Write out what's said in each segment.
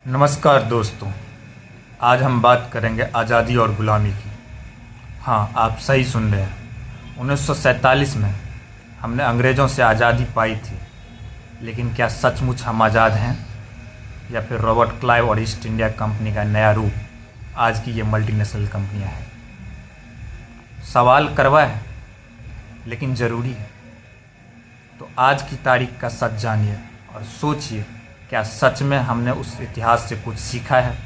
नमस्कार दोस्तों। आज हम बात करेंगे आज़ादी और ग़ुलामी की। हाँ, आप सही सुन रहे हैं। 1947 में हमने अंग्रेज़ों से आज़ादी पाई थी, लेकिन क्या सचमुच हम आज़ाद हैं, या फिर रॉबर्ट क्लाइव और ईस्ट इंडिया कंपनी का नया रूप आज की ये मल्टीनेशनल कंपनियां हैं? सवाल कड़वा है, लेकिन ज़रूरी है। तो आज की तारीख का सच जानिए और सोचिए, क्या सच में हमने उस इतिहास से कुछ सीखा है?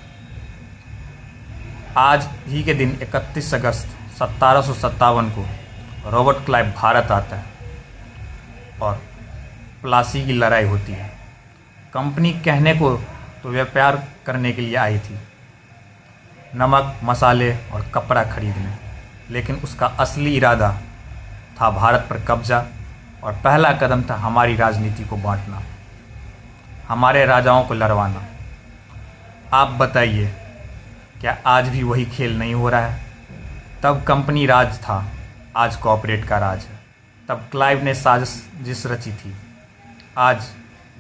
आज ही के दिन 31 अगस्त 1757 को रॉबर्ट क्लाइव भारत आता है और प्लासी की लड़ाई होती है। कंपनी कहने को तो व्यापार करने के लिए आई थी, नमक, मसाले और कपड़ा खरीदने, लेकिन उसका असली इरादा था भारत पर कब्जा, और पहला कदम था हमारी राजनीति को बांटना, हमारे राजाओं को लड़वाना। आप बताइए, क्या आज भी वही खेल नहीं हो रहा है? तब कंपनी राज था, आज कॉर्पोरेट का राज है। तब क्लाइव ने साजिश रची थी, आज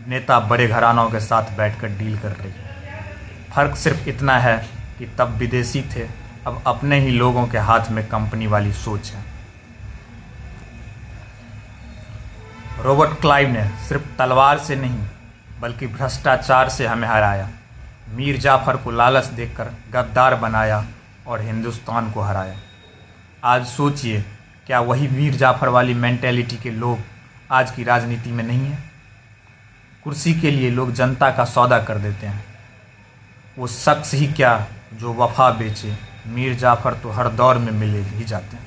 नेता बड़े घरानों के साथ बैठकर डील कर रही है। फ़र्क सिर्फ इतना है कि तब विदेशी थे, अब अपने ही लोगों के हाथ में कंपनी वाली सोच है। रॉबर्ट क्लाइव ने सिर्फ तलवार से नहीं, बल्कि भ्रष्टाचार से हमें हराया। मीर जाफ़र को लालच देकर गद्दार बनाया और हिंदुस्तान को हराया। आज सोचिए, क्या वही मीर जाफ़र वाली मेंटेलिटी के लोग आज की राजनीति में नहीं हैं? कुर्सी के लिए लोग जनता का सौदा कर देते हैं। वो शख्स ही क्या जो वफा बेचे, मीर जाफ़र तो हर दौर में मिले ही जाते हैं।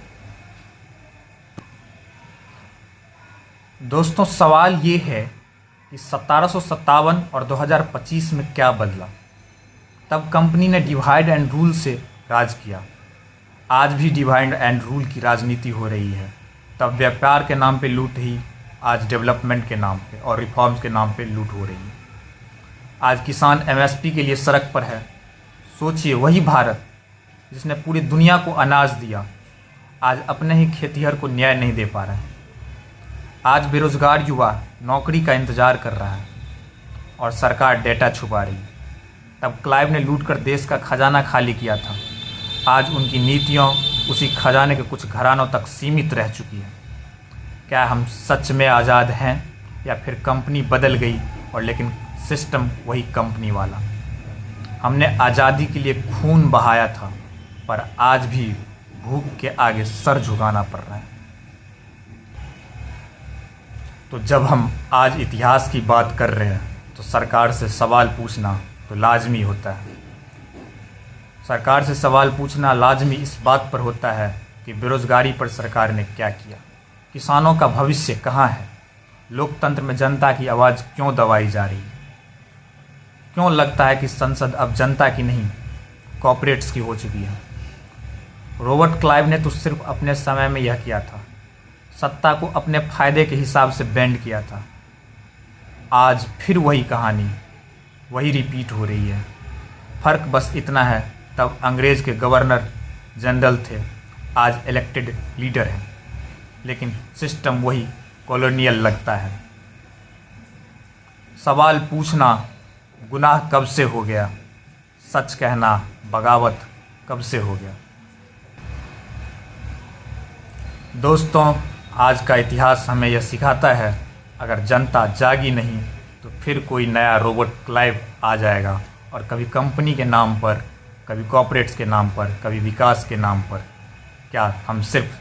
दोस्तों, सवाल ये है कि 1757 और 2025 में क्या बदला? तब कंपनी ने डिवाइड एंड रूल से राज किया, आज भी डिवाइड एंड रूल की राजनीति हो रही है। तब व्यापार के नाम पे लूट ही, आज डेवलपमेंट के नाम पे और रिफॉर्म्स के नाम पे लूट हो रही है। आज किसान एमएसपी के लिए सड़क पर है। सोचिए, वही भारत जिसने पूरी दुनिया को अनाज दिया, आज अपने ही खेतिहर को न्याय नहीं दे पा रहा है। आज बेरोजगार युवा नौकरी का इंतज़ार कर रहा है और सरकार डेटा छुपा रही है। तब क्लाइव ने लूटकर देश का खजाना खाली किया था, आज उनकी नीतियों उसी खजाने के कुछ घरानों तक सीमित रह चुकी है। क्या हम सच में आज़ाद हैं, या फिर कंपनी बदल गई और लेकिन सिस्टम वही कंपनी वाला? हमने आज़ादी के लिए खून बहाया था, पर आज भी भूख के आगे सर झुकाना पड़ रहा है। तो जब हम आज इतिहास की बात कर रहे हैं, तो सरकार से सवाल पूछना तो लाजमी होता है। सरकार से सवाल पूछना लाजमी इस बात पर होता है कि बेरोजगारी पर सरकार ने क्या किया, किसानों का भविष्य कहाँ है, लोकतंत्र में जनता की आवाज़ क्यों दबाई जा रही है, क्यों लगता है कि संसद अब जनता की नहीं कॉर्पोरेट्स की हो चुकी है। रॉबर्ट क्लाइव ने तो सिर्फ अपने समय में यह किया था, सत्ता को अपने फायदे के हिसाब से बेंड किया था। आज फिर वही कहानी, वही रिपीट हो रही है। फ़र्क बस इतना है, तब अंग्रेज़ के गवर्नर जनरल थे, आज इलेक्टेड लीडर हैं, लेकिन सिस्टम वही कॉलोनियल लगता है। सवाल पूछना गुनाह कब से हो गया, सच कहना बगावत कब से हो गया? दोस्तों, आज का इतिहास हमें यह सिखाता है, अगर जनता जागी नहीं तो फिर कोई नया रॉबर्ट क्लाइव आ जाएगा, और कभी कंपनी के नाम पर, कभी कॉर्पोरेट्स के नाम पर, कभी विकास के नाम पर। क्या हम सिर्फ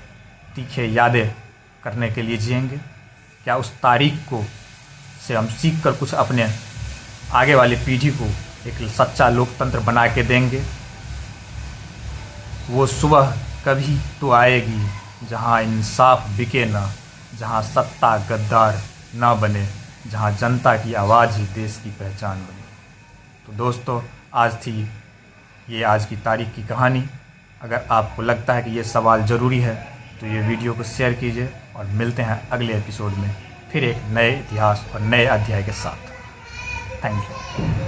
तीखे यादें करने के लिए जिएंगे? क्या उस तारीख को से हम सीख कर कुछ अपने आगे वाली पीढ़ी को एक सच्चा लोकतंत्र बना के देंगे? वो सुबह कभी तो आएगी जहाँ इंसाफ बिके ना, जहाँ सत्ता गद्दार ना बने, जहाँ जनता की आवाज़ ही देश की पहचान बने। तो दोस्तों, आज थी ये आज की तारीख की कहानी। अगर आपको लगता है कि ये सवाल ज़रूरी है, तो ये वीडियो को शेयर कीजिए, और मिलते हैं अगले एपिसोड में फिर एक नए इतिहास और नए अध्याय के साथ। Thank you.